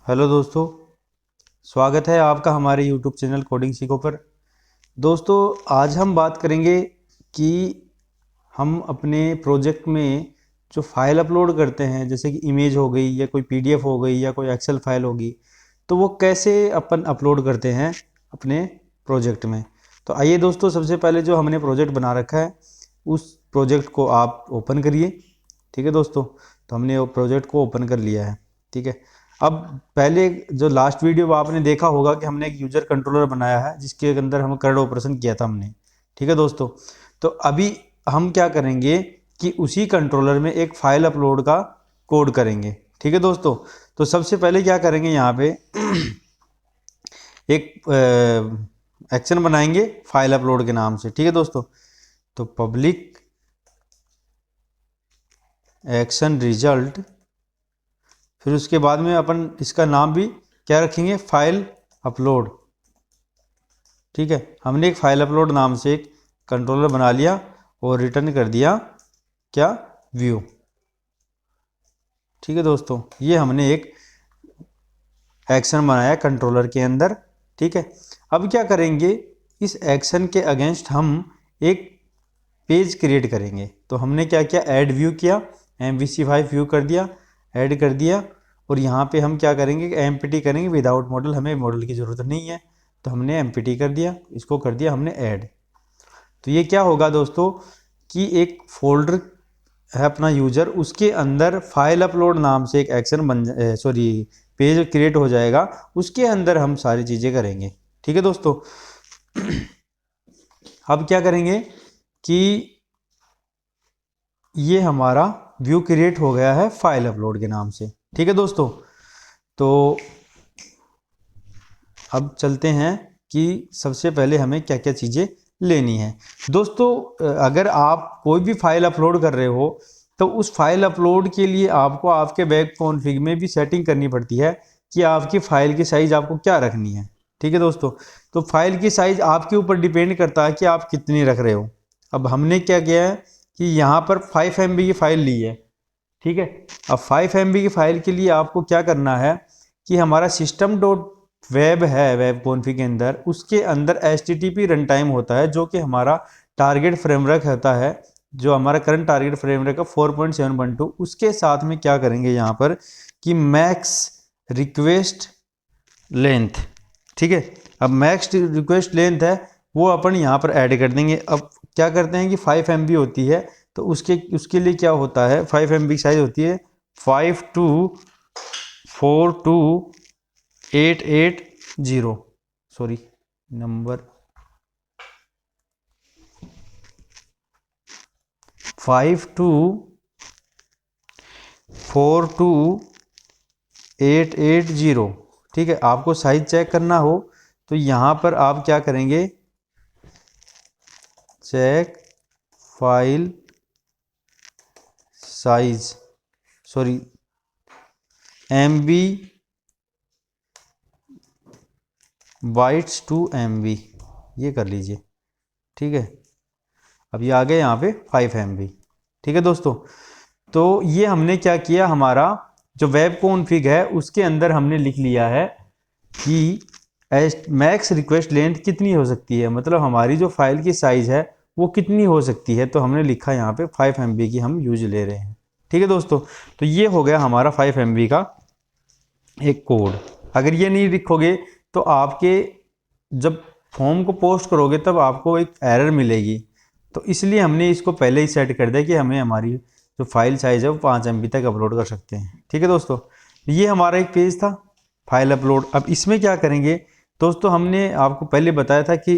Hello दोस्तों, स्वागत है आपका हमारे यूट्यूब चैनल कोडिंग सीखो पर। दोस्तों, आज हम बात करेंगे कि हम अपने प्रोजेक्ट में जो फाइल अपलोड करते हैं, जैसे कि इमेज हो गई या कोई पीडीएफ हो गई या कोई एक्सेल फाइल होगी, तो वो कैसे अपन अपलोड करते हैं अपने प्रोजेक्ट में। तो आइए दोस्तों, सबसे पहले जो हमने प्रोजेक्ट बना रखा है उस प्रोजेक्ट को आप ओपन करिए। ठीक है दोस्तों, तो हमने वो प्रोजेक्ट को ओपन कर लिया है। ठीक है, अब पहले जो लास्ट वीडियो आपने देखा होगा कि हमने एक यूजर कंट्रोलर बनाया है जिसके अंदर हम कर्ड ऑपरेशन किया था हमने। ठीक है दोस्तों, तो अभी हम क्या करेंगे कि उसी कंट्रोलर में एक फाइल अपलोड का कोड करेंगे। ठीक है दोस्तों, तो सबसे पहले क्या करेंगे, यहाँ पे एक एक्शन बनाएंगे फाइल अपलोड के नाम से। ठीक है दोस्तों, तो पब्लिक एक्शन रिजल्ट, फिर उसके बाद में अपन इसका नाम भी क्या रखेंगे, फाइल अपलोड। ठीक है, हमने एक फाइल अपलोड नाम से एक कंट्रोलर बना लिया और रिटर्न कर दिया क्या, व्यू। ठीक है दोस्तों, ये हमने एक एक्शन बनाया कंट्रोलर के अंदर। ठीक है, अब क्या करेंगे, इस एक्शन के अगेंस्ट हम एक पेज क्रिएट करेंगे। तो हमने क्या किया, ऐड व्यू किया, MVC5 व्यू कर दिया, ऐड कर दिया। और यहाँ पे हम क्या करेंगे, एम्प्टी करेंगे विदाउट मॉडल, हमें मॉडल की ज़रूरत नहीं है, तो हमने एम्प्टी कर दिया, इसको कर दिया हमने ऐड। तो ये क्या होगा दोस्तों कि एक फोल्डर है अपना यूजर, उसके अंदर फाइल अपलोड नाम से एक एक्शन पेज क्रिएट हो जाएगा, उसके अंदर हम सारी चीज़ें करेंगे। ठीक है दोस्तों, अब क्या करेंगे कि ये हमारा व्यू क्रिएट हो गया है फाइल अपलोड के नाम से। ठीक है दोस्तों, तो अब चलते हैं कि सबसे पहले हमें क्या क्या चीज़ें लेनी है। दोस्तों, अगर आप कोई भी फाइल अपलोड कर रहे हो तो उस फाइल अपलोड के लिए आपको आपके वेब कॉन्फ़िग में भी सेटिंग करनी पड़ती है कि आपकी फ़ाइल की साइज़ आपको क्या रखनी है। ठीक है दोस्तों, तो फाइल की साइज़ आपके ऊपर डिपेंड करता है कि आप कितनी रख रहे हो। अब हमने क्या किया है कि यहाँ पर 5 MB की फ़ाइल ली है। ठीक है, अब 5 MB की फ़ाइल के लिए आपको क्या करना है कि हमारा सिस्टम डॉट वेब है, वेब कॉन्फ़िग के अंदर, उसके अंदर HTTP रन टाइम होता है जो कि हमारा टारगेट फ्रेमवर्क होता है, जो हमारा करंट टारगेट फ्रेमवर्क है 4.712। उसके साथ में क्या करेंगे यहाँ पर कि मैक्स रिक्वेस्ट लेंथ। ठीक है, अब मैक्स रिक्वेस्ट लेंथ है वो अपन यहाँ पर ऐड कर देंगे। अब क्या करते हैं कि 5 MB होती है, तो उसके लिए क्या होता है, 5 MB साइज होती है 5242880, सॉरी नंबर 5242880। ठीक है, आपको साइज चेक करना हो तो यहाँ पर आप क्या करेंगे, check file size, sorry MB bytes to MB, ये कर लीजिए। ठीक है, अब ये आ गए यहाँ पे 5 MB। ठीक है दोस्तों, तो ये हमने क्या किया, हमारा जो वेब कॉन्फ़िग है उसके अंदर हमने लिख लिया है कि मैक्स रिक्वेस्ट लेंथ कितनी हो सकती है, मतलब हमारी जो फाइल की साइज़ है वो कितनी हो सकती है। तो हमने लिखा यहाँ पे 5 MB की हम यूज ले रहे हैं। ठीक है दोस्तों, तो ये हो गया हमारा 5 MB का एक कोड। अगर ये नहीं लिखोगे तो आपके जब फॉर्म को पोस्ट करोगे तब आपको एक एरर मिलेगी। तो इसलिए हमने इसको पहले ही सेट कर दिया कि हमें हमारी जो फाइल साइज़ है वो 5 MB तक अपलोड कर सकते हैं। ठीक है दोस्तों, ये हमारा एक पेज था फाइल अपलोड। अब इसमें क्या करेंगे दोस्तों, हमने आपको पहले बताया था कि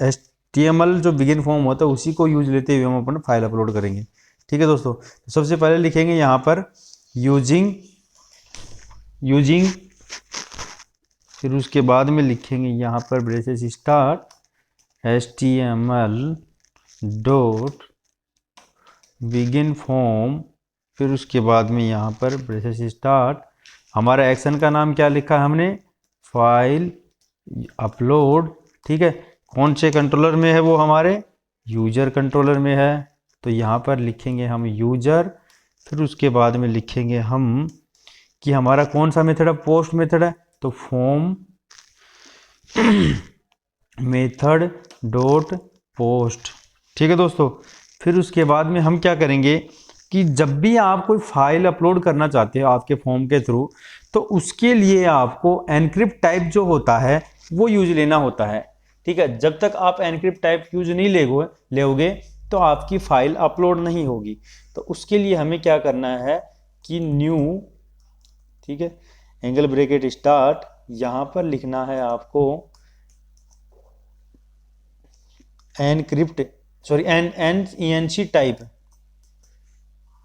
HTML जो बिगिन फॉर्म होता है उसी को यूज लेते हुए हम अपन फाइल अपलोड करेंगे। ठीक है दोस्तों, तो सबसे पहले लिखेंगे यहाँ पर यूजिंग, फिर उसके बाद में लिखेंगे यहाँ पर braces start HTML dot begin form, फिर उसके बाद में यहाँ पर ब्रेसेस स्टार्ट, हमारा एक्शन का नाम क्या लिखा है हमने, फाइल अपलोड। ठीक है, कौन से कंट्रोलर में है वो, हमारे यूजर कंट्रोलर में है, तो यहाँ पर लिखेंगे हम यूजर, फिर उसके बाद में लिखेंगे हम कि हमारा कौन सा मेथड है, पोस्ट मेथड है, तो फॉर्म मेथड डॉट पोस्ट। ठीक है दोस्तों, फिर उसके बाद में हम क्या करेंगे कि जब भी आप कोई फाइल अपलोड करना चाहते हो आपके फॉर्म के थ्रू, तो उसके लिए आपको एनक्रिप्ट टाइप जो होता है वो यूज लेना होता है। ठीक है, जब तक आप एनक्रिप्ट टाइप यूज नहीं लोगे तो आपकी फाइल अपलोड नहीं होगी। तो उसके लिए हमें क्या करना है कि न्यू, ठीक है, एंगल ब्रैकेट स्टार्ट, यहाँ पर लिखना है आपको encrypt, sorry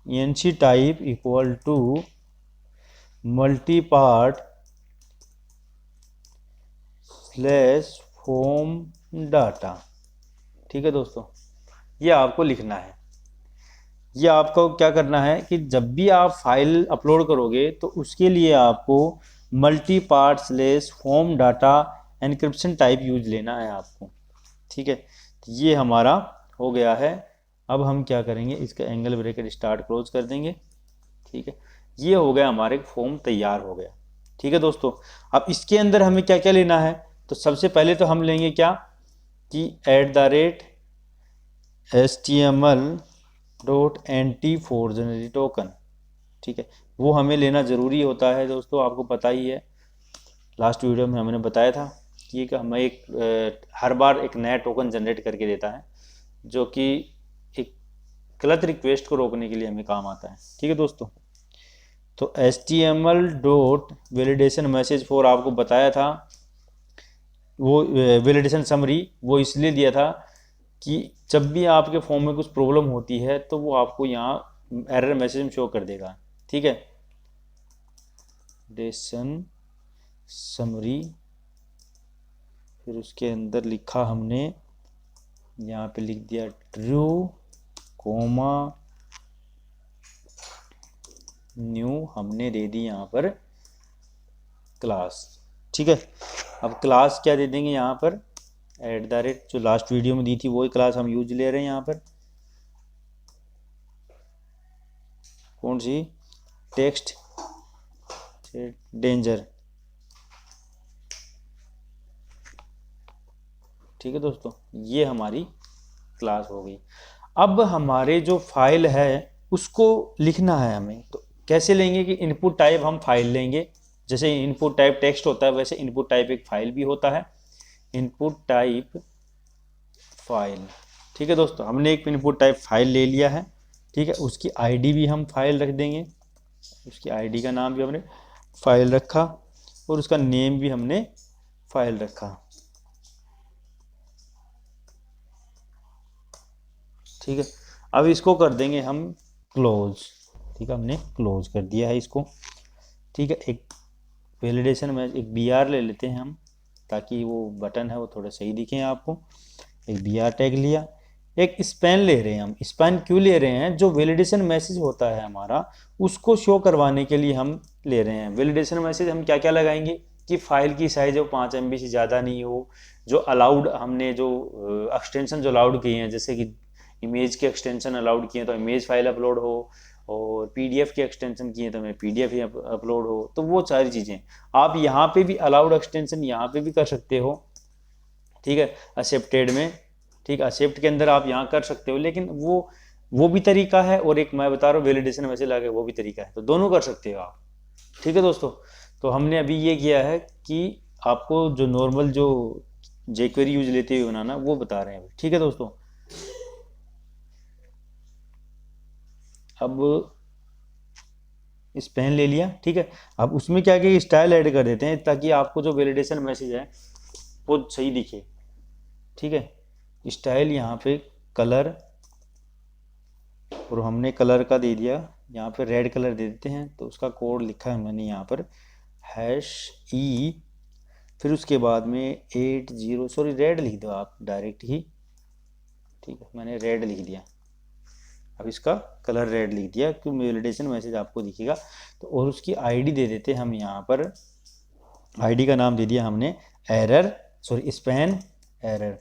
enctype equal to multipart slash form data. ठीक है दोस्तों, ये आपको लिखना है। ये आपको क्या करना है कि जब भी आप फाइल अपलोड करोगे तो उसके लिए आपको multi part slash form data encryption type use लेना है आपको। ठीक है, तो ये हमारा हो गया है। अब हम क्या करेंगे, इसका एंगल ब्रैकेट स्टार्ट क्लोज कर देंगे। ठीक है, ये हो गया, हमारे फॉर्म तैयार हो गया। ठीक है दोस्तों, अब इसके अंदर हमें क्या क्या लेना है, तो सबसे पहले तो हम लेंगे क्या कि @HTML.NT4 टोकन। ठीक है, वो हमें लेना ज़रूरी होता है दोस्तों, आपको पता ही है, लास्ट वीडियो में हमने बताया था कि हमें हर बार एक नया टोकन जनरेट करके देता है, जो कि एक गलत रिक्वेस्ट को रोकने के लिए हमें काम आता है। ठीक है दोस्तों, तो HTML.validation मैसेज 4 आपको बताया था, वो वैलिडेशन समरी वो इसलिए दिया था कि जब भी आपके फॉर्म में कुछ प्रॉब्लम होती है तो वो आपको यहाँ एरर मैसेज में शो कर देगा। ठीक है, वैलिडेशन समरी, फिर उसके अंदर लिखा हमने, यहाँ पे लिख दिया ट्रू कोमा न्यू, हमने दे दी यहाँ पर क्लास। ठीक है, अब क्लास क्या दे देंगे यहाँ पर, @ जो लास्ट वीडियो में दी थी वही क्लास हम यूज ले रहे हैं यहाँ पर। कौन सी, टेक्स्ट डेंजर। ठीक है दोस्तों, ये हमारी क्लास हो गई। अब हमारे जो फाइल है उसको लिखना है हमें, तो कैसे लेंगे कि इनपुट टाइप हम फाइल लेंगे, जैसे इनपुट टाइप टेक्स्ट होता है वैसे इनपुट टाइप एक फाइल भी होता है, इनपुट टाइप फाइल। ठीक है दोस्तों, हमने एक इनपुट टाइप फाइल ले लिया है। ठीक है, उसकी आईडी भी हम फाइल रख देंगे, उसकी आईडी का नाम भी हमने फाइल रखा और उसका नेम भी हमने फाइल रखा। ठीक है, अब इसको कर देंगे हम क्लोज। ठीक है, हमने क्लोज कर दिया है इसको। ठीक है, एक वैलिडेशन में एक BR ले लेते हैं हम, ताकि वो बटन है वो थोड़ा सही दिखे आपको। एक BR टैग लिया, एक स्पैन ले रहे हैं हम। स्पैन क्यों ले रहे हैं, जो वैलिडेशन मैसेज होता है हमारा उसको शो करवाने के लिए हम ले रहे हैं। वैलिडेशन मैसेज हम क्या क्या लगाएंगे कि फाइल की साइज हो 5 MB से ज़्यादा नहीं हो, जो अलाउड हमने जो एक्सटेंशन जो अलाउड किए हैं, जैसे कि इमेज के एक्सटेंशन अलाउड किए तो इमेज फाइल अपलोड हो, और PDF के एक्सटेंशन किए तो हमें PDF ही अपलोड हो, तो वो सारी चीज़ें आप यहाँ पे भी अलाउड एक्सटेंशन यहाँ पे भी कर सकते हो। ठीक है, एक्सेप्टेड में, ठीक है, एक्सेप्ट के अंदर आप यहाँ कर सकते हो, लेकिन वो भी तरीका है, और एक मैं बता रहा हूँ वैलिडेशन वैसे लगे वो भी तरीका है, तो दोनों कर सकते हो आप। ठीक है दोस्तों, तो हमने अभी ये किया है कि आपको जो नॉर्मल जो jQuery यूज लेते हुए बनाना वो बता रहे हैं। ठीक है दोस्तों, अब स्पैन ले लिया। ठीक है, अब उसमें क्या कि स्टाइल ऐड कर देते हैं ताकि आपको जो वैलिडेशन मैसेज है वो सही दिखे। ठीक है, स्टाइल यहाँ पे कलर, और हमने कलर का दे दिया, यहाँ पे रेड कलर दे देते हैं, तो उसका कोड लिखा है मैंने यहाँ पर #E, फिर उसके बाद में 80, सॉरी रेड लिख दो आप डायरेक्ट ही। ठीक है, मैंने रेड लिख दिया, अब इसका कलर रेड लिख दिया क्योंकि वैलिडेशन मैसेज आपको दिखेगा। तो और उसकी आईडी दे देते हम यहाँ पर, आईडी का नाम दे दिया हमने स्पैन एरर,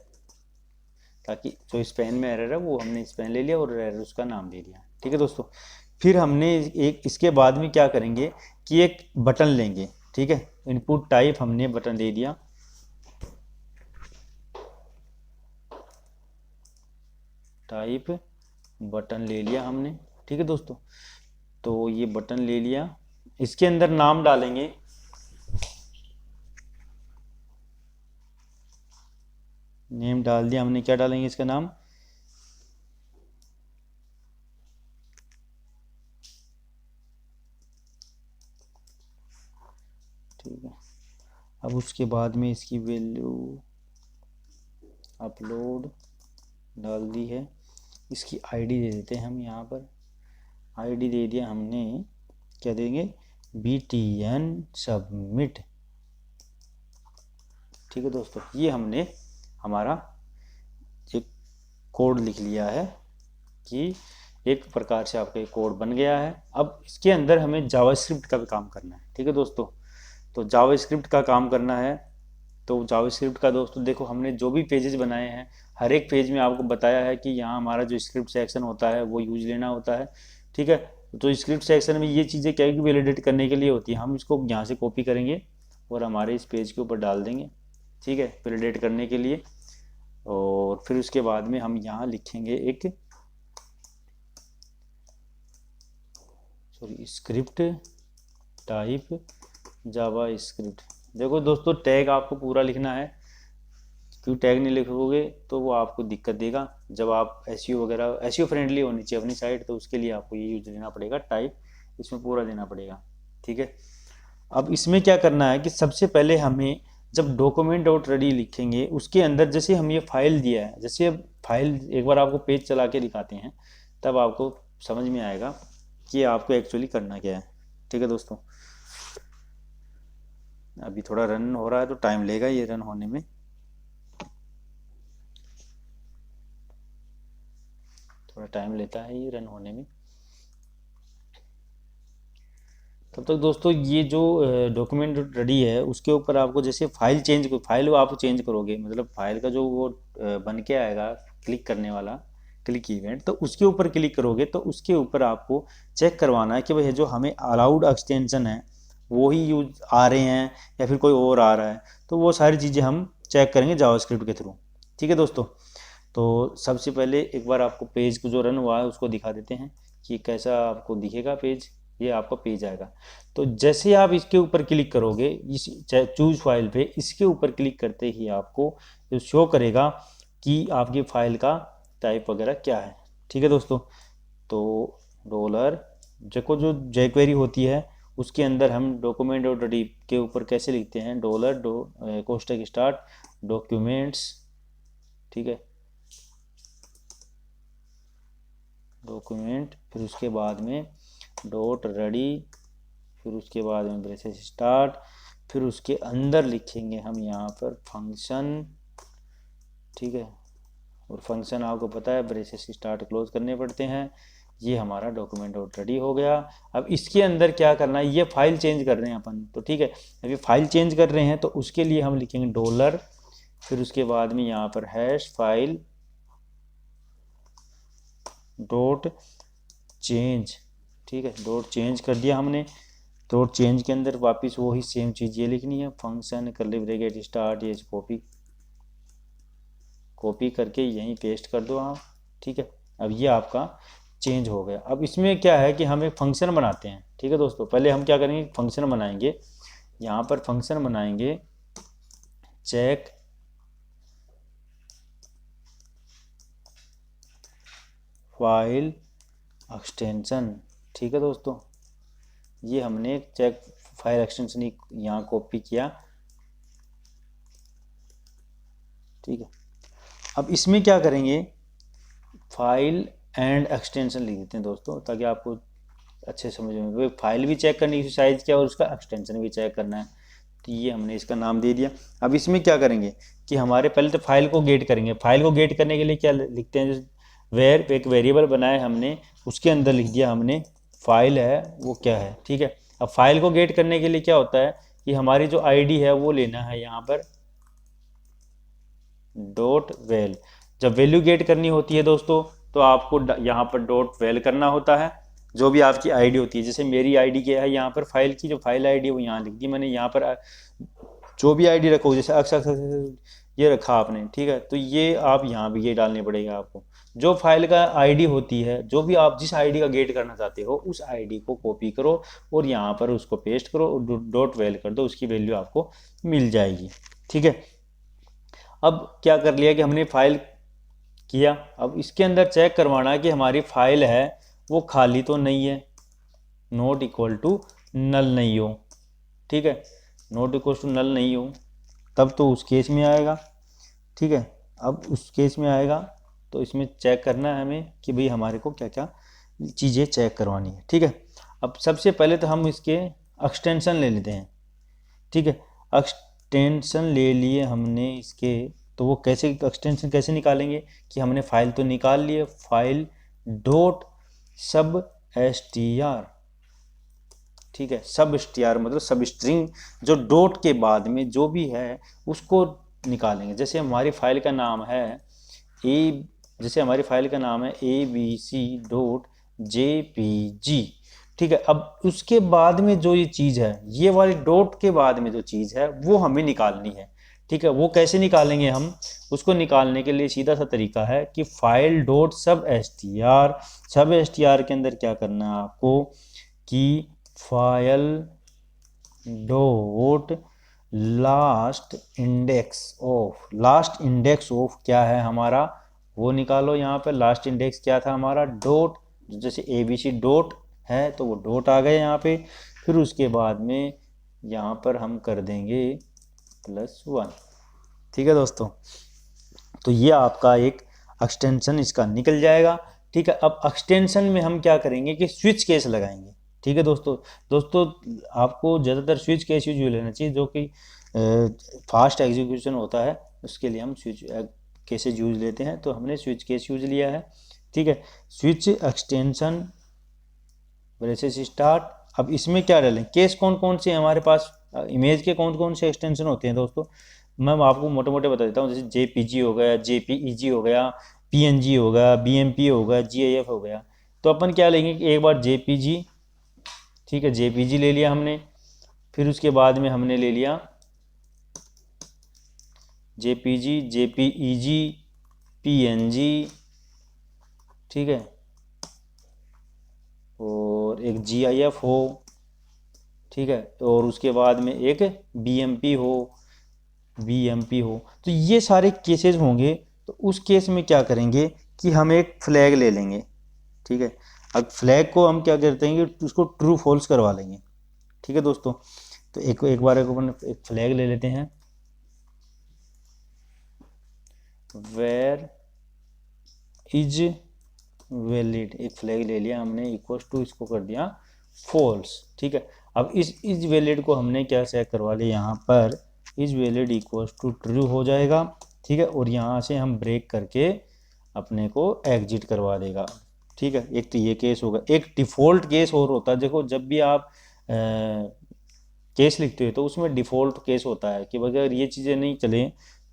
ताकि जो स्पैन में एरर है वो हमने स्पैन ले लिया और एरर उसका नाम दे दिया। ठीक है दोस्तों, फिर हमने एक इसके बाद में क्या करेंगे कि एक बटन लेंगे, ठीक है। इनपुट टाइप हमने बटन दे दिया, टाइप बटन ले लिया हमने, ठीक है दोस्तों। तो ये बटन ले लिया, इसके अंदर नाम डालेंगे, नेम डाल दिया हमने। क्या डालेंगे इसका नाम, ठीक है। अब उसके बाद में इसकी वैल्यू अपलोड डाल दी है, इसकी आईडी दे देते हैं हम यहाँ पर। आईडी दे दिया हमने, क्या देंगे, BTN सबमिट, ठीक है दोस्तों। ये हमने हमारा एक कोड लिख लिया है कि एक प्रकार से आपका कोड बन गया है। अब इसके अंदर हमें जावास्क्रिप्ट का भी काम करना है, ठीक है दोस्तों। तो जावास्क्रिप्ट का काम करना है, तो जावास्क्रिप्ट का दोस्तों देखो, हमने जो भी पेजेस बनाए हैं, हर एक पेज में आपको बताया है कि यहाँ हमारा जो स्क्रिप्ट सेक्शन होता है वो यूज लेना होता है, ठीक है। तो स्क्रिप्ट सेक्शन में ये चीज़ें क्या है कि वैलिडेट करने के लिए होती है। हम इसको यहाँ से कॉपी करेंगे और हमारे इस पेज के ऊपर डाल देंगे, ठीक है, वैलिडेट करने के लिए। और फिर उसके बाद में हम यहाँ लिखेंगे एक स्क्रिप्ट टाइप जावा स्क्रिप्ट। देखो दोस्तों, टैग आपको पूरा लिखना है, क्यों टैग नहीं लिखोगे तो वो आपको दिक्कत देगा। जब आप एसईओ वगैरह, एसईओ फ्रेंडली होनी चाहिए अपनी साइट, तो उसके लिए आपको ये यूज लेना पड़ेगा, टाइप इसमें पूरा देना पड़ेगा, ठीक है। अब इसमें क्या करना है कि सबसे पहले हमें जब document.ready लिखेंगे, उसके अंदर जैसे हम ये फाइल दिया है, जैसे अब फाइल एक बार आपको पेज चला के दिखाते हैं, तब आपको समझ में आएगा कि आपको एक्चुअली करना क्या है, ठीक है दोस्तों। अभी थोड़ा रन हो रहा है तो टाइम लेगा ये रन होने में, थोड़ा टाइम लेता है ये रन होने में। तब तक दोस्तों ये जो डॉक्यूमेंट रेडी है, उसके ऊपर आपको जैसे फाइल वो आप चेंज करोगे, मतलब फाइल का जो वो बन के आएगा क्लिक करने वाला, क्लिक इवेंट, तो उसके ऊपर क्लिक करोगे तो उसके ऊपर आपको चेक करवाना है कि भाई जो हमें अलाउड एक्सटेंशन है वो ही यूज आ रहे हैं या फिर कोई और आ रहा है। तो वो सारी चीज़ें हम चेक करेंगे जावास्क्रिप्ट के थ्रू, ठीक है दोस्तों। तो सबसे पहले एक बार आपको पेज को जो रन हुआ है उसको दिखा देते हैं कि कैसा आपको दिखेगा पेज। ये आपका पेज आएगा, तो जैसे आप इसके ऊपर क्लिक करोगे, इस चूज फाइल पे, इसके ऊपर क्लिक करते ही आपको जो शो करेगा कि आपकी फाइल का टाइप वगैरह क्या है, ठीक है दोस्तों। तो डॉलर जेको जो jQuery होती है, उसके अंदर हम document.ready के ऊपर कैसे लिखते हैं, डॉलर कोष्टक स्टार्ट डॉक्यूमेंट्स, ठीक है, डॉक्यूमेंट, फिर उसके बाद में डॉट रेडी, फिर उसके बाद में ब्रेसेस स्टार्ट, फिर उसके अंदर लिखेंगे हम यहाँ पर फंक्शन, ठीक है। और फंक्शन आपको पता है ब्रेसेस स्टार्ट क्लोज करने पड़ते हैं। ये हमारा डॉक्यूमेंट डॉट रेडी हो गया। अब इसके अंदर क्या करना है, ये फाइल चेंज कर रहे हैं अपन, तो ठीक है, अब ये फाइल चेंज कर रहे हैं तो उसके लिए हम लिखेंगे डॉलर, फिर उसके बाद में यहाँ पर हैश फाइल डॉट चेंज, ठीक है, डॉट चेंज कर दिया हमने। डॉट चेंज के अंदर वापस वही सेम चीज़ ये लिखनी है, फंक्शन कर्ली ब्रैकेट स्टार्ट, ये कॉपी करके यहीं पेस्ट कर दो आप, ठीक है। अब ये आपका चेंज हो गया। अब इसमें क्या है कि हम एक फंक्शन बनाते हैं, ठीक है दोस्तों। पहले हम क्या करेंगे, फंक्शन बनाएंगे, यहाँ पर फंक्शन बनाएंगे चेक फाइल एक्सटेंशन, ठीक है दोस्तों। ये हमने चेक फाइल एक्सटेंशन यहाँ कॉपी किया, ठीक है। अब इसमें क्या करेंगे, फाइल एंड एक्सटेंशन लिख देते हैं दोस्तों, ताकि आपको अच्छे समझ में, फाइल भी चेक करनी है साइज क्या और उसका एक्सटेंशन भी चेक करना है। तो ये हमने इसका नाम दे दिया। अब इसमें क्या करेंगे कि हमारे पहले तो फाइल को गेट करेंगे। फाइल को गेट करने के लिए क्या लिखते हैं, वेर एक वेरिएबल बनाया हमने, उसके अंदर लिख दिया हमने फाइल है वो क्या है, ठीक है। अब फाइल को गेट करने के लिए क्या होता है कि हमारी जो आईडी है वो लेना है यहाँ पर डॉट वेल। जब वैल्यू गेट करनी होती है दोस्तों, तो आपको यहाँ पर डॉट वेल करना होता है, जो भी आपकी आईडी होती है, जैसे मेरी आईडी क्या है, यहाँ पर फाइल की जो फाइल आईडी है वो यहाँ लिख दी मैंने। यहाँ पर जो भी आईडी रखो, जैसे ये रखा आपने, ठीक है, तो ये आप यहाँ भी ये डालनी पड़ेगा आपको। जो फाइल का आईडी होती है, जो भी आप जिस आईडी का गेट करना चाहते हो, उस आईडी को कॉपी करो और यहाँ पर उसको पेस्ट करो और डॉट वेल कर दो, उसकी वैल्यू आपको मिल जाएगी। ठीक है, अब क्या कर लिया कि हमने फाइल किया, अब इसके अंदर चेक करवाना कि हमारी फाइल है वो खाली तो नहीं है, नॉट इक्वल टू नल नहीं हो। ठीक है, नॉट इक्वल टू नल नहीं हो, तब तो उस केस में आएगा। ठीक है, अब उस केस में आएगा तो इसमें चेक करना है हमें कि भाई हमारे को क्या क्या चीज़ें चेक करवानी है। ठीक है, अब सबसे पहले तो हम इसके एक्सटेंशन ले लेते हैं। ठीक है, एक्सटेंशन ले लिए हमने इसके, तो वो कैसे एक्सटेंशन कैसे निकालेंगे कि हमने फाइल तो निकाल लिए, फाइल डॉट सब str। ठीक है, सब str मतलब सब स्ट्रिंग, जो डॉट के बाद में जो भी है उसको निकालेंगे। जैसे हमारी फाइल का नाम है abc.jpg। ठीक है, अब उसके बाद में जो ये चीज़ है, ये वाली डॉट के बाद में जो चीज़ है वो हमें निकालनी है। ठीक है, वो कैसे निकालेंगे हम, उसको निकालने के लिए सीधा सा तरीका है कि फाइल डॉट सब str के अंदर क्या करना है आपको कि file dot last index of क्या है हमारा, वो निकालो। यहाँ पर लास्ट इंडेक्स क्या था हमारा, डॉट, जैसे abc डॉट है तो वो डॉट आ गए यहाँ पे। फिर उसके बाद में यहाँ पर हम कर देंगे +1। ठीक है दोस्तों, तो ये आपका एक एक्सटेंशन इसका निकल जाएगा। ठीक है, अब एक्सटेंशन में हम क्या करेंगे कि स्विच केस लगाएंगे। ठीक है दोस्तों आपको ज़्यादातर स्विच केस यूज लेना चाहिए, जो कि फास्ट एग्जीक्यूशन होता है, उसके लिए हम स्विच केसेज यूज लेते हैं, तो हमने स्विच केस यूज लिया है। ठीक है, स्विच एक्सटेंशन ब्रेसेस स्टार्ट। अब इसमें क्या डालें, केस कौन कौन से हमारे पास, इमेज के कौन कौन से एक्सटेंशन होते हैं दोस्तों, मैं आपको मोटे मोटे बता देता हूँ। जैसे JPG हो गया, JPEG हो गया, PNG हो गया, BMP हो गया, GIF हो गया। तो अपन क्या लेंगे कि एक बार JPG, ठीक है, JPG ले लिया हमने, फिर उसके बाद में हमने ले लिया JPG, JPEG, PNG, ठीक है, और एक GIF हो, ठीक है, और उसके बाद में एक BMP हो। तो ये सारे केसेस होंगे। तो उस केस में क्या करेंगे कि हम एक फ्लैग ले लेंगे। ठीक है, अब फ्लैग को हम क्या करते हैं कि उसको ट्रू फॉल्स करवा लेंगे। ठीक है दोस्तों, तो एक बार अपन एक फ्लैग ले लेते हैं, वेयर इज वैलिड, एक फ्लैग ले लिया हमने, इक्वल्स टू इसको कर दिया फॉल्स। ठीक है, अब इज वैलिड को हमने क्या सेट करवा लिया, यहाँ पर is valid equals to true हो जाएगा। ठीक है, और यहाँ से हम ब्रेक करके अपने को एग्जिट करवा देगा। ठीक है, एक तो ये केस होगा। एक डिफ़ॉल्ट केस और होता है, देखो जब भी आप केस लिखते हो तो उसमें डिफ़ॉल्ट केस होता है कि अगर ये चीज़ें नहीं चले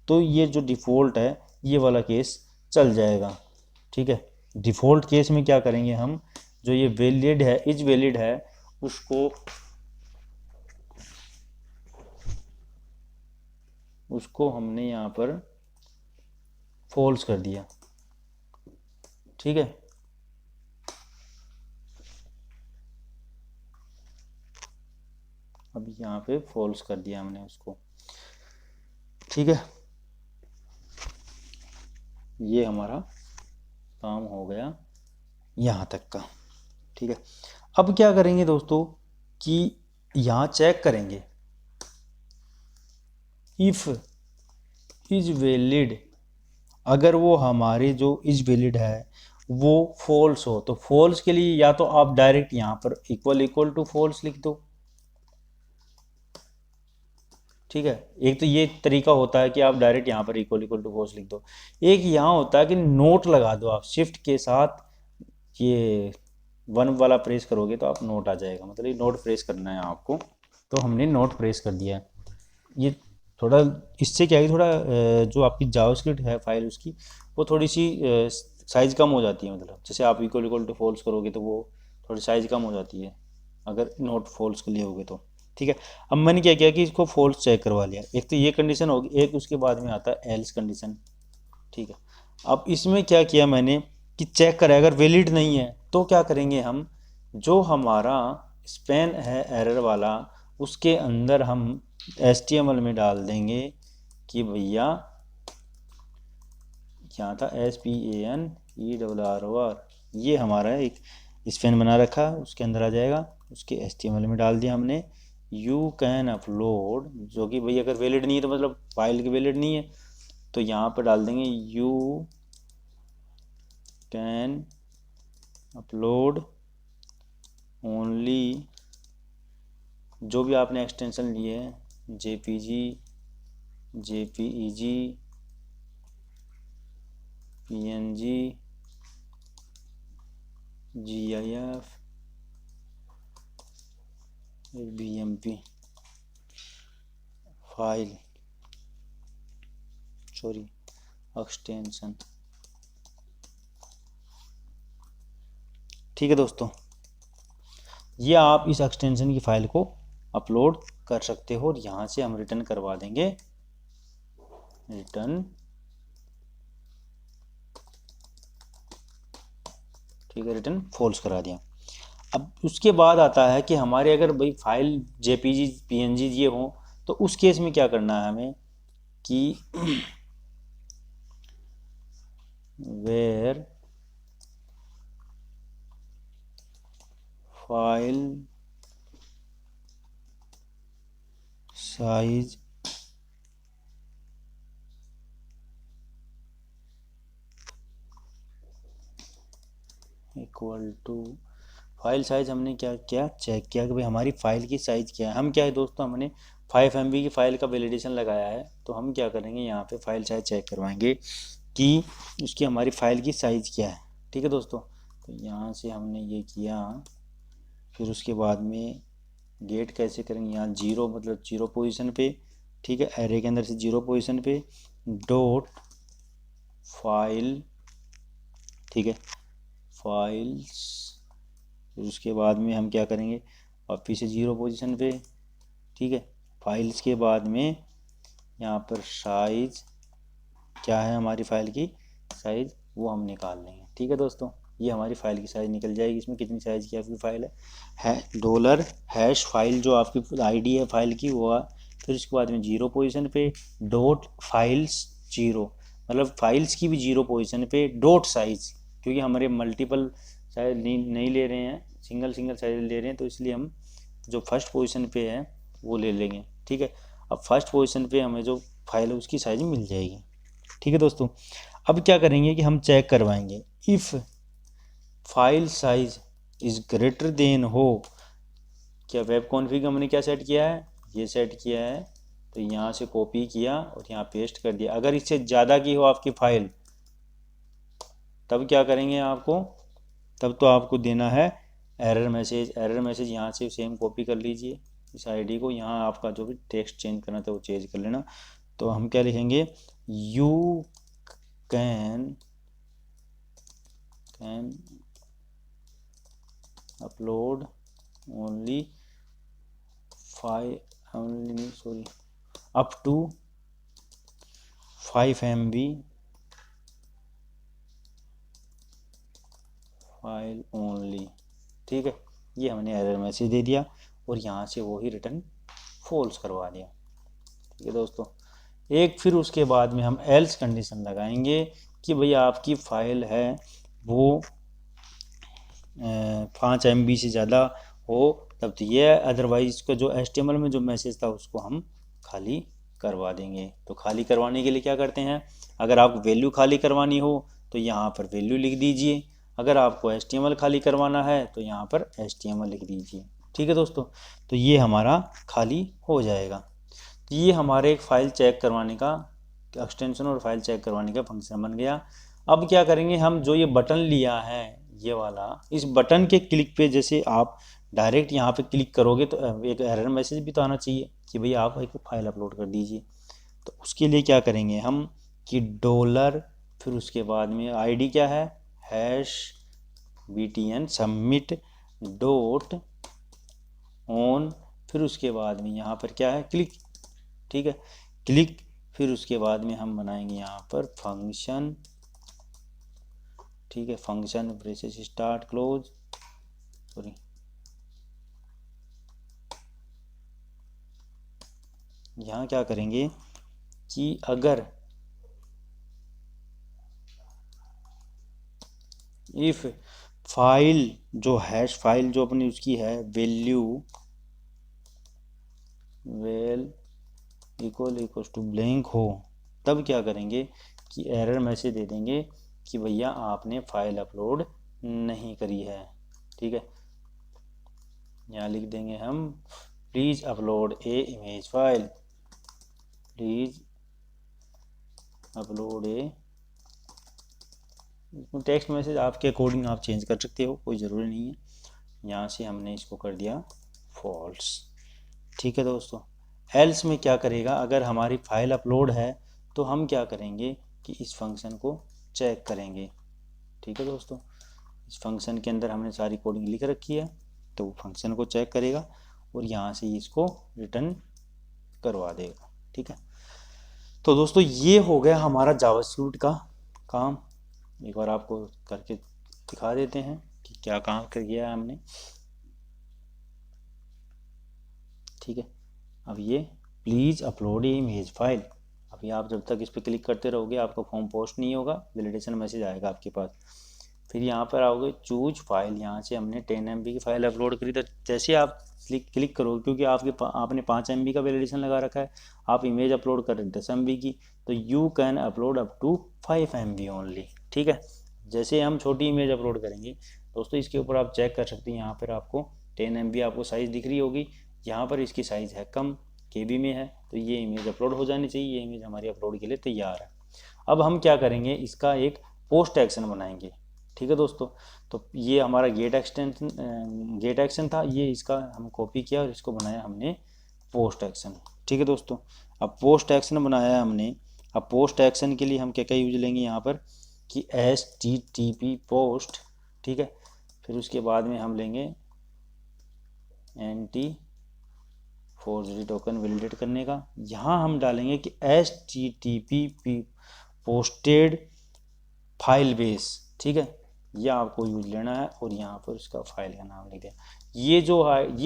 तो ये जो डिफ़ॉल्ट है ये वाला केस चल जाएगा। ठीक है, डिफ़ॉल्ट केस में क्या करेंगे हम, जो ये वैलिड है, इज वैलिड है, उसको हमने यहाँ पर फॉल्स कर दिया। ठीक है, अब यहाँ पे फॉल्स कर दिया हमने उसको। ठीक है, ये हमारा काम हो गया यहाँ तक का। ठीक है, अब क्या करेंगे दोस्तों कि यहाँ चेक करेंगे इफ इज वैलिड, अगर वो हमारे जो इज वैलिड है वो फॉल्स हो, तो फॉल्स के लिए या तो आप डायरेक्ट यहाँ पर इक्वल टू फॉल्स लिख दो। ठीक है, एक तो ये तरीका होता है कि आप डायरेक्ट यहाँ पर इक्वल टू फॉल्स लिख दो। एक यहाँ होता है कि नोट लगा दो, आप शिफ्ट के साथ ये 1 वाला प्रेस करोगे तो आप नोट आ जाएगा, मतलब ये नोट प्रेस करना है आपको। तो हमने नोट प्रेस कर दिया है। ये थोड़ा इससे क्या है, थोड़ा जो आपकी जावास्क्रिप्ट है फाइल उसकी वो थोड़ी सी साइज़ कम हो जाती है, मतलब जैसे आप इक्वल टू फॉल्स करोगे तो वो थोड़ी साइज़ कम हो जाती है अगर नोट फॉल्स के लिए होगे तो। ठीक है, अब मैंने क्या किया कि इसको फॉल्स चेक करवा लिया। एक तो ये कंडीशन होगी, एक उसके बाद में आता है एल्स कंडीशन। ठीक है, अब इसमें क्या किया मैंने कि चेक करा, अगर वैलिड नहीं है तो क्या करेंगे हम, जो हमारा स्पैन है एरर वाला उसके अंदर हम HTML में डाल देंगे कि भैया क्या था SPANERROR, ये हमारा एक स्पैन बना रखा है, उसके अंदर आ जाएगा। उसके HTML में डाल दिया हमने यू कैन अपलोड, जो कि भाई अगर वैलिड नहीं है तो मतलब फाइल की वैलिड नहीं है, तो यहाँ पर डाल देंगे यू कैन अपलोड ओनली, जो भी आपने एक्सटेंशन लिए हैं JPG, JPEG, PNG, GIF, BMP file, sorry extension. ठीक है दोस्तों, ये आप इस एक्सटेंशन की फाइल को अपलोड कर सकते हो और यहाँ से हम रिटर्न करवा देंगे, रिटर्न। ठीक है, रिटर्न फॉल्स करा दिया। अब उसके बाद आता है कि हमारे अगर भाई फाइल JPG PNG ये हो तो उस केस में क्या करना है हमें कि where file size equal to, file size हमने क्या किया, चेक किया कि भाई हमारी फाइल की साइज़ क्या है। हम क्या है दोस्तों, हमने 5 MB की फ़ाइल का वैलिडेशन लगाया है, तो हम क्या करेंगे यहाँ पे फाइल साइज चेक करवाएंगे कि उसकी हमारी फ़ाइल की साइज़ क्या है। ठीक है दोस्तों, तो यहाँ से हमने ये किया, फिर उसके बाद में गेट कैसे करेंगे, यहाँ 0 मतलब 0 पोजीशन पे। ठीक है, एरे के अंदर से 0 पोजीशन पे डॉट फाइल, ठीक है फाइल्स, फिर उसके बाद में हम क्या करेंगे वापिस से 0 पोजीशन पे। ठीक है, फाइल्स के बाद में यहाँ पर साइज़ क्या है, हमारी फ़ाइल की साइज़ वो हम निकाल लेंगे। ठीक है दोस्तों, ये हमारी फ़ाइल की साइज़ निकल जाएगी। इसमें कितनी साइज़ की आपकी फ़ाइल है डॉलर हैश फाइल, जो आपकी ID है फाइल की वो है। फिर उसके बाद में 0 पोजीशन पे डॉट फाइल्स 0, मतलब फाइल्स की भी 0 पोजीशन पे डॉट साइज़, क्योंकि हमारे मल्टीपल साइज नहीं ले रहे हैं, सिंगल साइज ले रहे हैं, तो इसलिए हम जो फर्स्ट पोजीशन पे है वो ले लेंगे। ठीक है, अब फर्स्ट पोजीशन पे हमें जो फाइल है उसकी साइज मिल जाएगी। ठीक है दोस्तों, अब क्या करेंगे कि हम चेक करवाएंगे if file size is greater than हो, क्या वेब कॉन्फ़िग हमने क्या सेट किया है, ये सेट किया है, तो यहाँ से कॉपी किया और यहाँ पेस्ट कर दिया। अगर इससे ज़्यादा की हो आपकी फ़ाइल तब क्या करेंगे आपको, तब तो आपको देना है एरर मैसेज। एरर मैसेज यहाँ से सेम कॉपी कर लीजिए इस ID को, यहाँ आपका जो भी टेक्स्ट चेंज करना था वो चेंज कर लेना। तो हम क्या लिखेंगे, you can upload only up to 5 MB file only. ठीक है, ये हमने एरर मैसेज दे दिया और यहाँ से वो ही रिटर्न फॉल्स करवा दिया। ठीक है दोस्तों, एक फिर उसके बाद में हम एल्स कंडीशन लगाएंगे कि भाई आपकी फ़ाइल है वो 5 MB से ज़्यादा हो तब तो ये, अदरवाइज इसका जो HTML में जो मैसेज था उसको हम खाली करवा देंगे। तो खाली करवाने के लिए क्या करते हैं, अगर आपको वैल्यू खाली करवानी हो तो यहाँ पर वैल्यू लिख दीजिए, अगर आपको HTML खाली करवाना है तो यहाँ पर HTML लिख दीजिए। ठीक है दोस्तों, तो ये हमारा खाली हो जाएगा। तो ये हमारे एक फ़ाइल चेक करवाने का एक्सटेंशन और फाइल चेक करवाने का फंक्शन बन गया। अब क्या करेंगे हम, जो ये बटन लिया है ये वाला, इस बटन के क्लिक पे जैसे आप डायरेक्ट यहाँ पे क्लिक करोगे तो एक एरर मैसेज भी तो आना चाहिए कि भाई आप एक फाइल अपलोड कर दीजिए। तो उसके लिए क्या करेंगे हम कि डॉलर, फिर उसके बाद में ID क्या है hash BTN submit dot on, फिर उसके बाद में यहाँ पर क्या है, क्लिक, ठीक है, क्लिक, फिर उसके बाद में हम बनाएंगे यहाँ पर फंक्शन, ठीक है, function braces start close, sorry, यहाँ क्या करेंगे कि अगर इफ फाइल जो हैश फाइल जो अपनी उसकी है value well equal to blank हो, तब क्या करेंगे कि एरर मैसेज दे देंगे कि भैया आपने फाइल अपलोड नहीं करी है, ठीक है। यहाँ लिख देंगे हम please upload A image file, please upload A, text message आपके अकॉर्डिंग आप चेंज कर सकते हो, कोई ज़रूरी नहीं है। यहाँ से हमने इसको कर दिया फॉल्स, ठीक है दोस्तों। एल्स में क्या करेगा, अगर हमारी फाइल अपलोड है तो हम क्या करेंगे कि इस फंक्शन को चेक करेंगे, ठीक है दोस्तों। इस फंक्शन के अंदर हमने सारी कोडिंग लिख रखी है, तो वो फंक्शन को चेक करेगा और यहाँ से इसको रिटर्न करवा देगा, ठीक है। तो दोस्तों ये हो गया हमारा जावास्क्रिप्ट का काम। एक बार आपको करके दिखा देते हैं कि क्या काम कर किया है हमने, ठीक है। अब ये please upload A image file, अभी आप जब तक इस पर क्लिक करते रहोगे आपका फॉर्म पोस्ट नहीं होगा, वैलिडेशन मैसेज आएगा आपके पास। फिर यहाँ पर आओगे चूज फाइल, यहाँ से हमने 10 MB की फाइल अपलोड करी, तो जैसे आप क्लिक करोगे, क्योंकि आपने 5 MB का वैलिडेशन लगा रखा है, आप इमेज अपलोड कर रहे हैं 10 MB की, तो you can upload up to 5 MB only, ठीक है। जैसे हम छोटी इमेज अपलोड करेंगे दोस्तों, इसके ऊपर आप चेक कर सकते हैं, यहाँ पर आपको 10 MB आपको साइज़ दिख रही होगी, यहाँ पर इसकी साइज़ है कम, KB में है, तो ये इमेज अपलोड हो जानी चाहिए, ये इमेज हमारी अपलोड के लिए तैयार है। अब हम क्या करेंगे, इसका एक पोस्ट एक्शन बनाएंगे, ठीक है दोस्तों। तो ये हमारा गेट एक्शन था, ये इसका हम कॉपी किया और इसको बनाया हमने पोस्ट एक्शन, ठीक है दोस्तों। अब पोस्ट एक्शन बनाया है हमने, अब पोस्ट एक्शन के लिए हम क्या क्या यूज लेंगे यहाँ पर कि HTTP पोस्ट, ठीक है। फिर उसके बाद में हम लेंगे एंटी फोर्जरी टोकन वैलिडेट करने का, यहाँ हम डालेंगे कि HTTP पोस्टेड फाइल बेस, ठीक है, यह आपको यूज लेना है और यहाँ पर इसका फाइल का नाम लिख दें। ये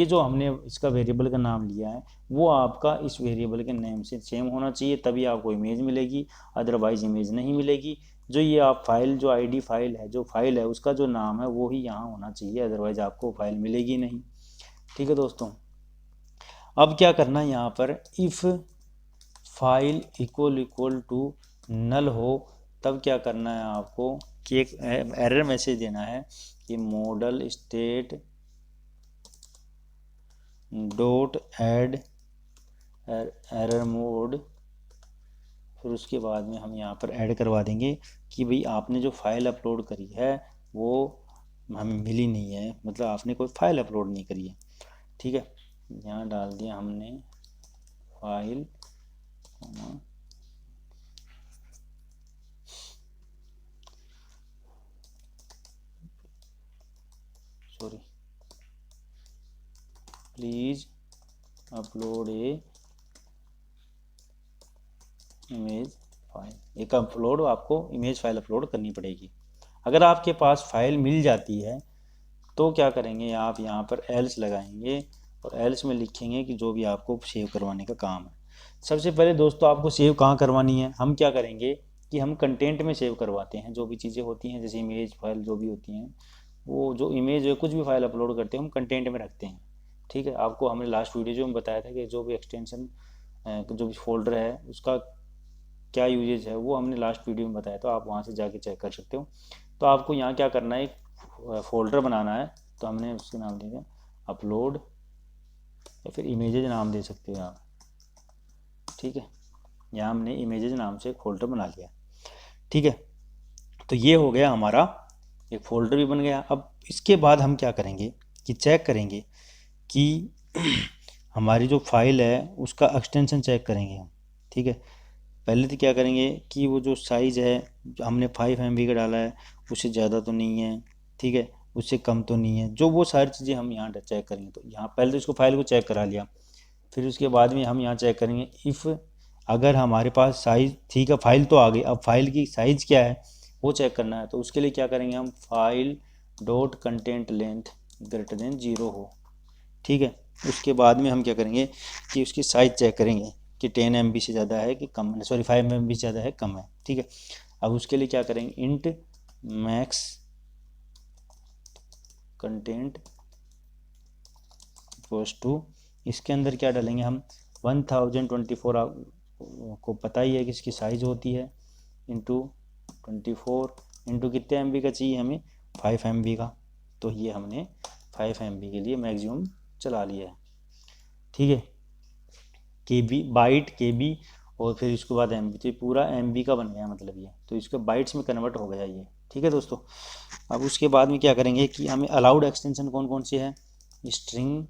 जो हमने इसका वेरिएबल का नाम लिया है वो आपका इस वेरिएबल के नेम से सेम होना चाहिए, तभी आपको इमेज मिलेगी, अदरवाइज इमेज नहीं मिलेगी। जो ये आप फाइल जो ID फाइल है, जो फाइल है उसका जो नाम है वो ही यहाँ होना चाहिए, अदरवाइज आपको फाइल मिलेगी नहीं, ठीक है दोस्तों। अब क्या करना है, यहाँ पर if file equal to null हो, तब क्या करना है आपको कि एक एरर मैसेज देना है कि model state dot add error mode, फिर उसके बाद में हम यहाँ पर ऐड करवा देंगे कि भाई आपने जो फाइल अपलोड करी है वो हमें मिली नहीं है, मतलब आपने कोई फाइल अपलोड नहीं करी है, ठीक है। यहाँ डाल दिया हमने file, sorry, please upload A image file, एक अपलोड आपको इमेज फाइल अपलोड करनी पड़ेगी। अगर आपके पास फाइल मिल जाती है तो क्या करेंगे, आप यहाँ पर एल्स लगाएंगे और एल्स में लिखेंगे कि जो भी आपको सेव करवाने का काम है। सबसे पहले दोस्तों आपको सेव कहाँ करवानी है, हम क्या करेंगे कि हम कंटेंट में सेव करवाते हैं, जो भी चीज़ें होती हैं जैसे इमेज फाइल जो भी होती हैं, वो जो इमेज है कुछ भी फाइल अपलोड करते हैं हम कंटेंट में रखते हैं, ठीक है। आपको हमने लास्ट वीडियो जो में बताया था कि जो भी एक्सटेंशन जो भी फोल्डर है उसका क्या यूजेज है वो हमने लास्ट वीडियो में बताया, तो आप वहाँ से जाके चेक कर सकते हो। तो आपको यहाँ क्या करना है, एक फोल्डर बनाना है, तो हमने उसका नाम दे दिया अपलोड या फिर इमेजेज नाम दे सकते हो आप, ठीक है। यहाँ हमने इमेजेज नाम से एक फोल्डर बना लिया, ठीक है। तो ये हो गया हमारा एक फोल्डर भी बन गया। अब इसके बाद हम क्या करेंगे कि चेक करेंगे कि हमारी जो फाइल है उसका एक्सटेंशन चेक करेंगे हम, ठीक है। पहले तो क्या करेंगे कि वो जो साइज़ है जो हमने 5 MB का डाला है उससे ज़्यादा तो नहीं है, ठीक है, उससे कम तो नहीं है, जो वो सारी चीज़ें हम यहाँ चेक करेंगे। तो यहाँ पहले तो इसको फाइल को चेक करा लिया, फिर उसके बाद में हम यहाँ चेक करेंगे इफ़ अगर हमारे पास साइज़, ठीक है फाइल तो आ गई, अब फाइल की साइज़ क्या है वो चेक करना है। तो उसके लिए क्या करेंगे हम, file dot content length greater than 0 हो, ठीक है। उसके बाद में हम क्या करेंगे कि उसकी साइज़ चेक करेंगे कि 10 MB से ज़्यादा है कि कम, सॉरी 5 MB से ज़्यादा है कम है, ठीक है। अब उसके लिए क्या करेंगे, int max content equals to, इसके अंदर क्या डालेंगे हम, 1024 को पता ही है कि इसकी साइज़ होती है, इंटू 24 इंटू कितने MB का चाहिए हमें, 5 MB का। तो ये हमने 5 MB के लिए मैक्सिमम चला लिया है, ठीक है। KB बाइट KB और फिर इसके बाद MB, तो पूरा MB का बन गया मतलब ये, तो इसके बाइट्स में कन्वर्ट हो गया ये, ठीक है दोस्तों। अब उसके बाद में क्या करेंगे कि हमें अलाउड एक्सटेंशन कौन कौन से है, स्ट्रिंग,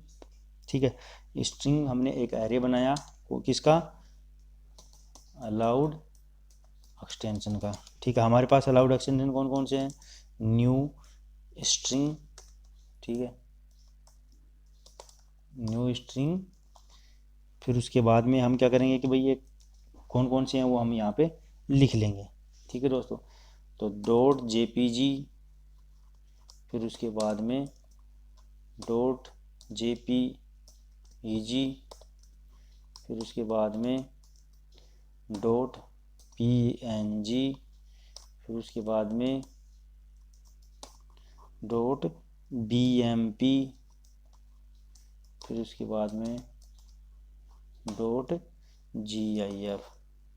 ठीक है। स्ट्रिंग हमने एक एरे बनाया, वो किसका, अलाउड एक्सटेंशन का, ठीक है। हमारे पास अलाउड एक्सटेंशन कौन कौन से हैं, न्यू स्ट्रिंग, ठीक है, न्यू स्ट्रिंग। फिर उसके बाद में हम क्या करेंगे कि भाई ये कौन कौन से हैं वो हम यहाँ पे लिख लेंगे, ठीक है दोस्तों। तो डॉट JPG, फिर उसके बाद में डॉट JPEG, फिर उसके बाद में डॉट PNG, फिर उसके बाद में डॉट BMP, फिर उसके बाद में डॉट GIF।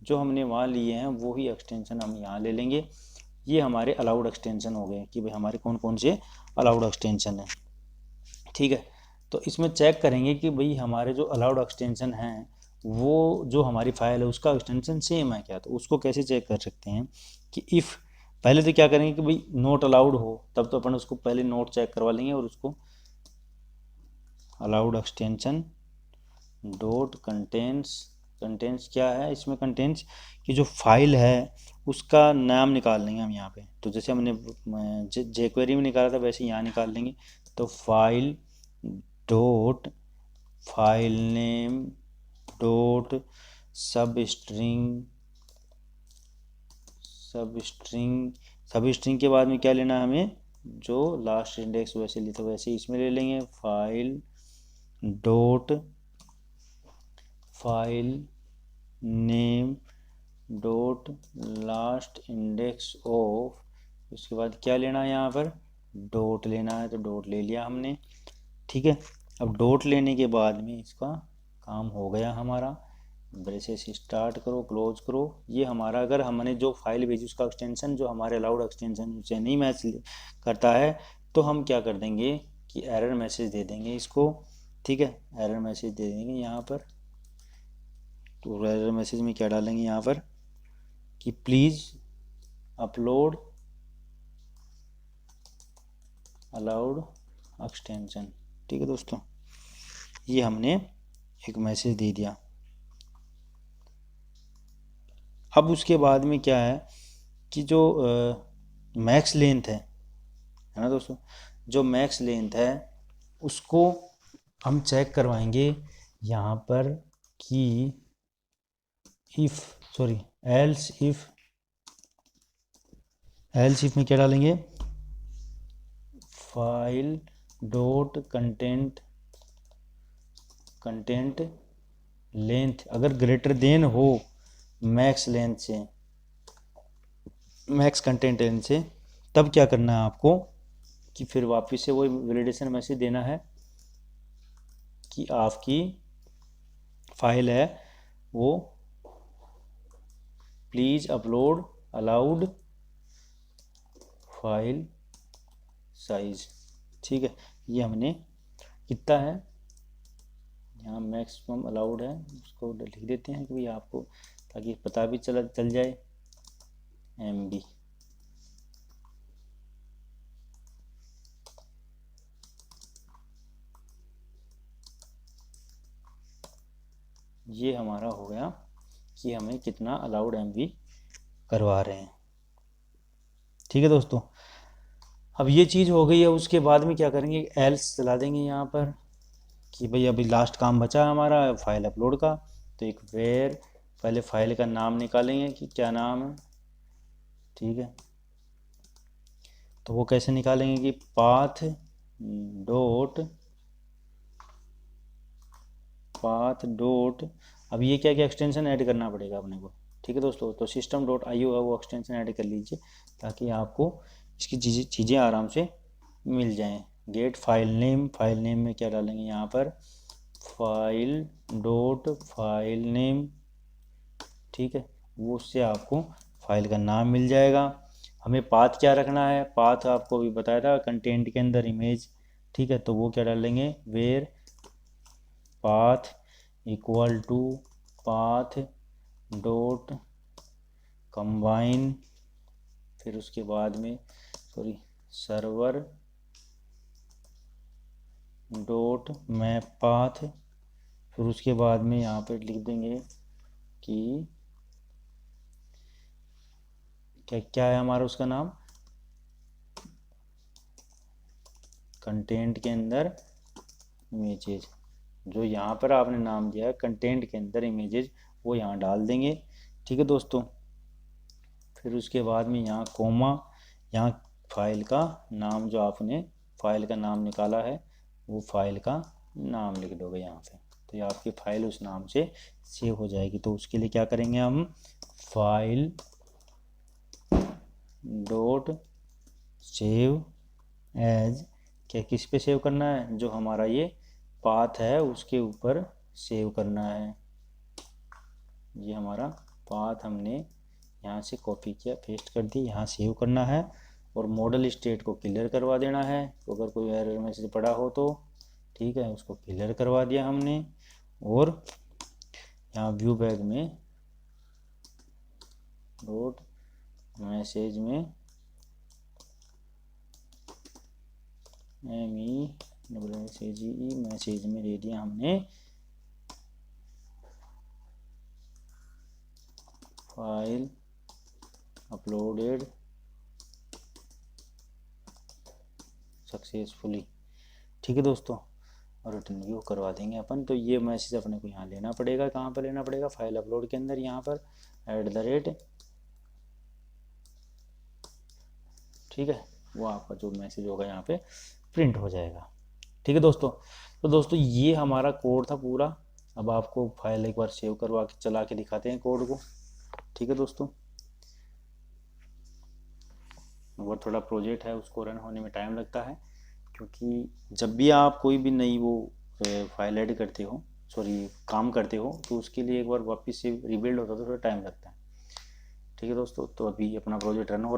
जो हमने वहाँ लिए हैं वो ही एक्सटेंशन हम यहाँ ले लेंगे। ये हमारे अलाउड एक्सटेंशन हो गए कि भाई हमारे कौन कौन से अलाउड एक्सटेंशन हैं, ठीक है। तो इसमें चेक करेंगे कि भाई हमारे जो अलाउड एक्सटेंशन हैं वो जो हमारी फाइल है उसका एक्सटेंशन सेम है क्या। तो उसको कैसे चेक कर सकते हैं कि इफ़, पहले तो क्या करेंगे कि भाई नोट अलाउड हो, तब तो अपन उसको पहले नोट चेक करवा लेंगे और उसको अलाउड एक्सटेंशन डॉट कंटेंट्स क्या है इसमें, कंटेंट्स की जो फाइल है उसका नाम निकाल लेंगे हम यहाँ पे। तो जैसे हमने jQuery में निकाला था वैसे यहाँ निकाल लेंगे। तो file dot file name dot सब स्ट्रिंग के बाद में क्या लेना है हमें, जो लास्ट इंडेक्स वैसे लिखा वैसे इसमें ले लेंगे, file dot file name dot last index of, उसके बाद क्या लेना है यहाँ पर, डॉट लेना है। तो डॉट ले लिया हमने, ठीक है। अब डॉट लेने के बाद में इसका काम हो गया हमारा, ब्रेसेस स्टार्ट करो क्लोज करो। ये हमारा, अगर हमने जो फाइल भेजी उसका एक्सटेंशन जो हमारे अलाउड एक्सटेंशन से नहीं मैच करता है तो हम क्या कर देंगे कि एरर मैसेज दे देंगे इसको, ठीक है। एरर मैसेज दे देंगे यहाँ पर। तो एरर मैसेज में क्या डालेंगे यहाँ पर कि प्लीज़ अपलोड अलाउड एक्सटेंशन, ठीक है दोस्तों। ये हमने एक मैसेज दे दिया। अब उसके बाद में क्या है कि जो मैक्स लेंथ है ना दोस्तों, जो मैक्स लेंथ है उसको हम चेक करवाएंगे यहाँ पर कि एल्स इफ में क्या डालेंगे, फाइल डॉट कंटेंट लेंथ अगर ग्रेटर देन हो मैक्स लेंथ से, मैक्स कंटेंट लेंथ से, तब क्या करना है आपको कि फिर वापस से वही वैलिडेशन मैसेज देना है कि आपकी फाइल है वो please upload allowed file size, ठीक है। ये हमने कितना है यहाँ मैक्सिमम अलाउड है उसको लिख देते हैं कि भाई आपको, ताकि पता भी चल जाए MB। ये हमारा हो गया कि हमें कितना अलाउड MB करवा रहे हैं, ठीक है दोस्तों। अब ये चीज़ हो गई है, उसके बाद में क्या करेंगे, एल्स चला देंगे यहाँ पर कि भाई अभी लास्ट काम बचा है हमारा फाइल अपलोड का। तो एक वेयर, पहले फाइल का नाम निकालेंगे कि क्या नाम है, ठीक है। तो वो कैसे निकालेंगे कि पाथ डॉट अब ये क्या क्या एक्सटेंशन ऐड करना पड़ेगा अपने को, ठीक है दोस्तों। तो सिस्टम डॉट आई होगा, वो एक्सटेंशन ऐड कर लीजिए ताकि आपको इसकी चीज़ें आराम से मिल जाएं। गेट फाइल नेम में क्या डालेंगे यहाँ पर, फाइल.फाइल नेम, ठीक है। वो उससे आपको फाइल का नाम मिल जाएगा। हमें पाथ क्या रखना है, पाथ आपको भी बताया था कंटेंट के अंदर इमेज, ठीक है। तो वो क्या डालेंगे, where path equal to path dot combine, फिर उसके बाद में सर्वर डॉट मैप पाथ, फिर उसके बाद में यहाँ पे लिख देंगे कि क्या क्या है हमारा उसका नाम, कंटेंट के अंदर इमेजेज, जो यहाँ पर आपने नाम दिया है कंटेंट के अंदर इमेजेज, वो यहाँ डाल देंगे, ठीक है दोस्तों। फिर उसके बाद में यहाँ कोमा, यहाँ फाइल का नाम, जो आपने फाइल का नाम निकाला है वो फाइल का नाम लिख दोगे यहाँ पे, तो ये आपकी फाइल उस नाम से सेव हो जाएगी। तो उसके लिए क्या करेंगे हम, फाइल डॉट सेव एज, क्या किस पे सेव करना है, जो हमारा ये पाथ है उसके ऊपर सेव करना है। ये हमारा पाथ हमने यहाँ से कॉपी किया, पेस्ट कर दिया, यहाँ सेव करना है और मॉडल स्टेट को क्लियर करवा देना है। तो अगर कोई एरर मैसेज पड़ा हो तो ठीक है, उसको क्लियर करवा दिया हमने। और यहाँ व्यू बैग में डॉट मैसेज में मैसेज में दे दिया हमने फाइल अपलोडेड सक्सेसफुली, ठीक है दोस्तों। और रिटर्न व्यू करवा देंगे अपन। तो ये मैसेज अपने को यहाँ लेना पड़ेगा, कहाँ पर लेना पड़ेगा, फाइल अपलोड के अंदर, यहाँ पर @ ठीक है, वो आपका जो मैसेज होगा यहाँ पे प्रिंट हो जाएगा, ठीक है दोस्तों। तो दोस्तों ये हमारा कोड था पूरा। अब आपको फाइल एक बार सेव करवा के चला के दिखाते हैं कोड को, ठीक है दोस्तों। और थोड़ा प्रोजेक्ट है, उसको रन होने में टाइम लगता है, क्योंकि जब भी आप कोई भी नई वो फाइल ऐड करते हो, काम करते हो, तो उसके लिए एक बार वापस से रिबिल्ड होता है तो थोड़ा टाइम लगता है, ठीक है दोस्तों। तो अभी अपना प्रोजेक्ट रन हो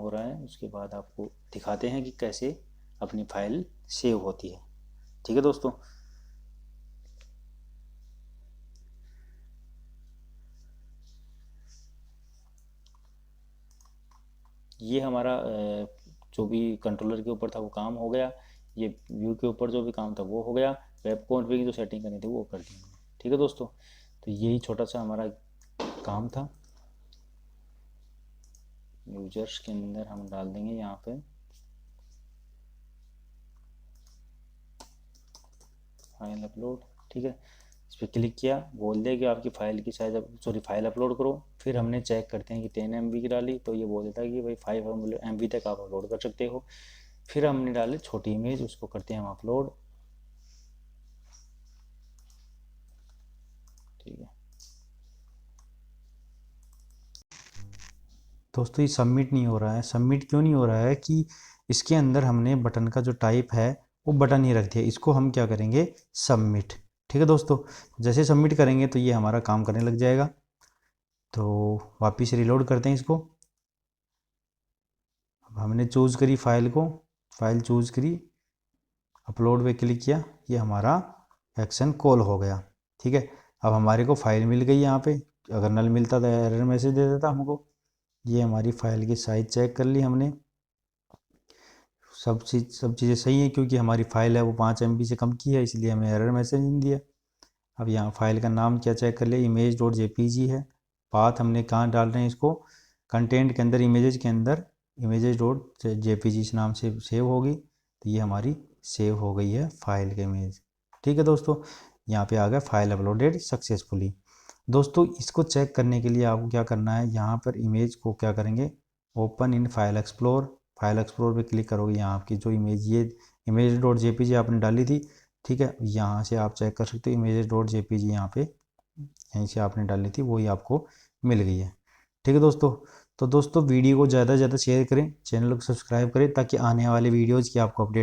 रहा है, उसके बाद आपको दिखाते हैं कि कैसे अपनी फाइल सेव होती है, ठीक है दोस्तों। ये हमारा जो भी कंट्रोलर के ऊपर था वो काम हो गया, ये व्यू के ऊपर जो भी काम था वो हो गया, वेब कॉन्फ़िग की जो सेटिंग करनी थी वो कर दी हमने, ठीक है दोस्तों। तो यही छोटा सा हमारा काम था। यूजर्स के अंदर हम डाल देंगे यहाँ पे फाइल अपलोड, ठीक है। इस पर क्लिक किया, बोल दिया कि आपकी फाइल की साइज फाइल अपलोड करो। फिर हमने चेक करते हैं कि 10 MB की डाली, तो ये बोल देता है कि भाई 5 MB तक आप अपलोड कर सकते हो। फिर हमने डाले छोटी इमेज, उसको करते हैं हम अपलोड, ठीक है दोस्तों। ये सबमिट नहीं हो रहा है। सबमिट क्यों नहीं हो रहा है कि इसके अंदर हमने बटन का जो टाइप है वो बटन ही रख दिया। इसको हम क्या करेंगे, सबमिट, ठीक है दोस्तों। जैसे सबमिट करेंगे तो ये हमारा काम करने लग जाएगा। तो वापस रिलोड करते हैं इसको। अब हमने चूज़ करी फाइल को, फाइल चूज़ करी, अपलोड पे क्लिक किया, ये हमारा एक्शन कॉल हो गया, ठीक है। अब हमारे को फाइल मिल गई यहाँ पे। अगर नल मिलता तो एरर मैसेज दे देता हमको। ये हमारी फाइल की साइज़ चेक कर ली हमने, सब चीज़ें सही हैं, क्योंकि हमारी फ़ाइल है वो 5 MB से कम की है, इसलिए हमें एरर मैसेज नहीं दिया। अब यहाँ फ़ाइल का नाम क्या चेक कर ले, image.jpg है। पाथ हमने कहाँ डाल रहे हैं इसको, कंटेंट के अंदर इमेजेस के अंदर इमेजेस डॉट जेपीजी इस नाम से सेव होगी। तो ये हमारी सेव हो गई है फाइल के इमेज। ठीक है दोस्तों, यहाँ पे आ गया फाइल अपलोडेड सक्सेसफुली। दोस्तों इसको चेक करने के लिए आपको क्या करना है, यहाँ पर इमेज को क्या करेंगे, open in file explore. File explore पे क्लिक करोगे, यहाँ आपकी जो इमेज ये इमेज डॉट जेपीजी आपने डाली थी, ठीक है, यहाँ से आप चेक कर सकते हो इमेज डॉट जेपीजी यहाँ पे यहीं से आपने डाली थी वही आपको मिल गई है। ठीक है दोस्तों, तो दोस्तों वीडियो को ज़्यादा से ज़्यादा शेयर करें, चैनल को सब्सक्राइब करें ताकि आने वाले वीडियोज़ की आपको अपडेट